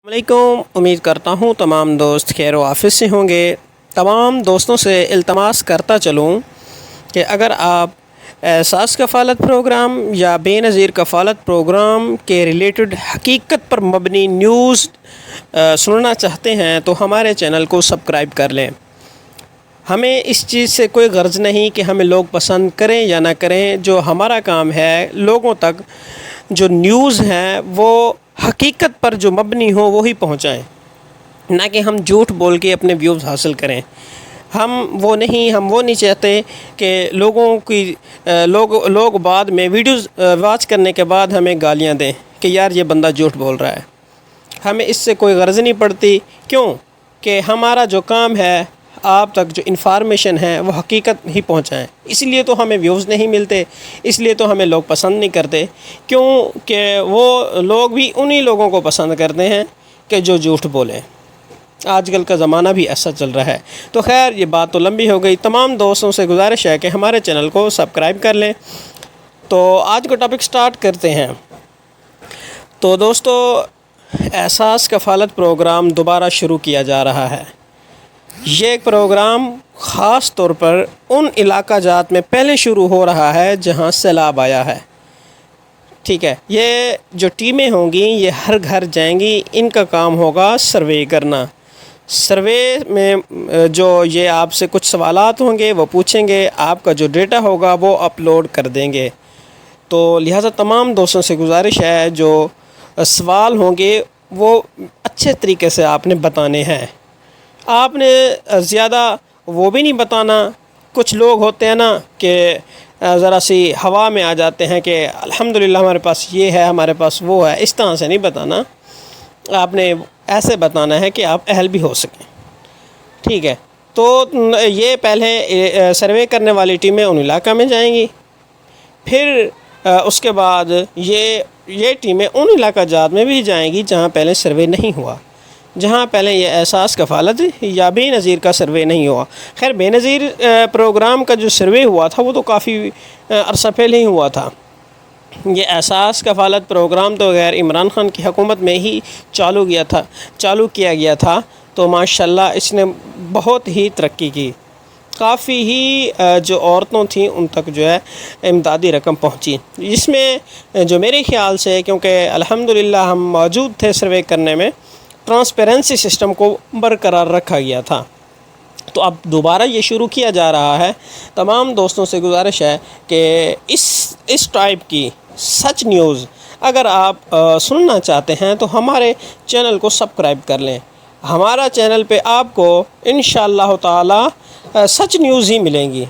علیکم، امید کرتا ہوں تمام دوست خیر و عافیت سے ہوں گے۔ تمام دوستوں سے التماس کرتا چلوں کہ اگر آپ احساس کفالت پروگرام یا بے نظیر کفالت پروگرام کے ریلیٹڈ حقیقت پر مبنی نیوز سننا چاہتے ہیں تو ہمارے چینل کو سبسکرائب کر لیں۔ ہمیں اس چیز سے کوئی غرض نہیں کہ ہمیں لوگ پسند کریں یا نہ کریں، جو ہمارا کام ہے لوگوں تک جو نیوز ہیں وہ حقیقت پر جو مبنی ہو وہی پہنچائیں، نہ کہ ہم جھوٹ بول کے اپنے ویوز حاصل کریں۔ ہم وہ نہیں چاہتے کہ لوگ بعد میں ویڈیوز واچ کرنے کے بعد ہمیں گالیاں دیں کہ یار یہ بندہ جھوٹ بول رہا ہے۔ ہمیں اس سے کوئی غرض نہیں پڑتی، کیوں کہ ہمارا جو کام ہے آپ تک جو انفارمیشن ہے وہ حقیقت ہی پہنچائیں۔ اس لیے تو ہمیں ویوز نہیں ملتے، اس لیے تو ہمیں لوگ پسند نہیں کرتے، کیوں کہ وہ لوگ بھی انہی لوگوں کو پسند کرتے ہیں کہ جو جھوٹ بولیں۔ آج کل کا زمانہ بھی ایسا چل رہا ہے۔ تو خیر، یہ بات تو لمبی ہو گئی۔ تمام دوستوں سے گزارش ہے کہ ہمارے چینل کو سبسکرائب کر لیں۔ تو آج کا ٹاپک سٹارٹ کرتے ہیں۔ تو دوستو، احساس کفالت پروگرام دوبارہ شروع کیا جا رہا ہے۔ یہ پروگرام خاص طور پر ان علاقہ جات میں پہلے شروع ہو رہا ہے جہاں سیلاب آیا ہے، ٹھیک ہے۔ یہ جو ٹیمیں ہوں گی یہ ہر گھر جائیں گی، ان کا کام ہوگا سروے کرنا۔ سروے میں جو یہ آپ سے کچھ سوالات ہوں گے وہ پوچھیں گے، آپ کا جو ڈیٹا ہوگا وہ اپلوڈ کر دیں گے۔ تو لہٰذا تمام دوستوں سے گزارش ہے جو سوال ہوں گے وہ اچھے طریقے سے آپ نے بتانے ہیں۔ آپ نے زیادہ وہ بھی نہیں بتانا۔ کچھ لوگ ہوتے ہیں نا کہ ذرا سی ہوا میں آ جاتے ہیں کہ الحمدللہ ہمارے پاس یہ ہے، ہمارے پاس وہ ہے، اس طرح سے نہیں بتانا۔ آپ نے ایسے بتانا ہے کہ آپ اہل بھی ہو سکیں، ٹھیک ہے۔ تو یہ پہلے سروے کرنے والی ٹیمیں ان علاقہ میں جائیں گی، پھر اس کے بعد یہ ٹیمیں ان علاقہ جات میں بھی جائیں گی جہاں پہلے سروے نہیں ہوا، جہاں پہلے یہ احساس کفالت یا بے نظیر کا سروے نہیں ہوا۔ خیر، بے نظیر پروگرام کا جو سروے ہوا تھا وہ تو کافی عرصہ پہلے ہی ہوا تھا۔ یہ احساس کفالت پروگرام تو غیر عمران خان کی حکومت میں ہی چالو کیا گیا تھا۔ تو ماشاءاللہ اس نے بہت ہی ترقی کی، کافی ہی جو عورتوں تھیں ان تک جو ہے امدادی رقم پہنچی، جس میں جو میرے خیال سے، کیونکہ الحمدللہ ہم موجود تھے سروے کرنے میں، ٹرانسپیرنسی سسٹم کو برقرار رکھا گیا تھا۔ تو اب دوبارہ یہ شروع کیا جا رہا ہے۔ تمام دوستوں سے گزارش ہے کہ اس ٹائپ کی سچ نیوز اگر آپ سننا چاہتے ہیں تو ہمارے چینل کو سبسکرائب کر لیں۔ ہمارا چینل پہ آپ کو انشاءاللہ تعالی سچ نیوز ہی ملیں گی۔